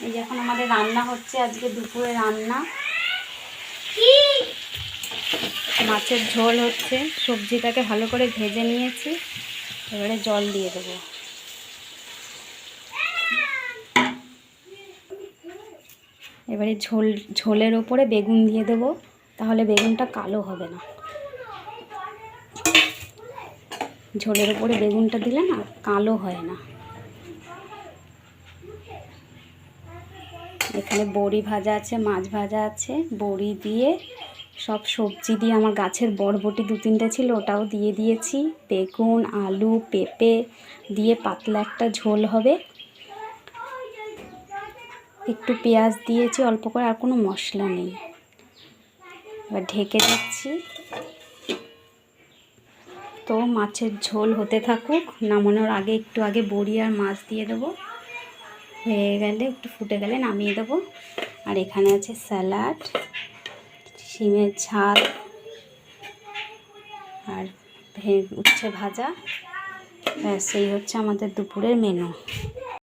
এই যে এখন আমাদের রান্না হচ্ছে, আজকে দুপুরে রান্না মাছের ঝোল হচ্ছে। সবজিটাকে ভালো করে ভেজে নিয়েছি, এবারে জল দিয়ে দেবো। এবারে ঝোলের ওপরে বেগুন দিয়ে দেবো, তাহলে বেগুনটা কালো হবে না। ঝোলের ওপরে বেগুনটা দিলে না কালো হয় না। এখানে বড়ি ভাজা আছে, মাছ ভাজা আছে, বড়ি দিয়ে সব সবজি দিয়ে, আমার গাছের বরবটি 2-3টে ছিল, ওটাও দিয়ে দিয়েছি। বেগুন, আলু, পেঁপে দিয়ে পাতলা একটা ঝোল হবে। একটু পেঁয়াজ দিয়েছি অল্প করে, আর কোনো মশলা নেই। এবার ঢেকে দিচ্ছি। তো মাছের ঝোল হতে থাকুক, নামানোর আগে একটু আগে বড়ি আর মাছ দিয়ে দেবো। হয়ে গেলে একটু ফুটে গেলে নামিয়ে দেবো। আর এখানে আছে স্যালাড, শিমের ঝাল আর উচ্ছে ভাজা। ব্যাস, এই হচ্ছে আমাদের দুপুরের মেনু।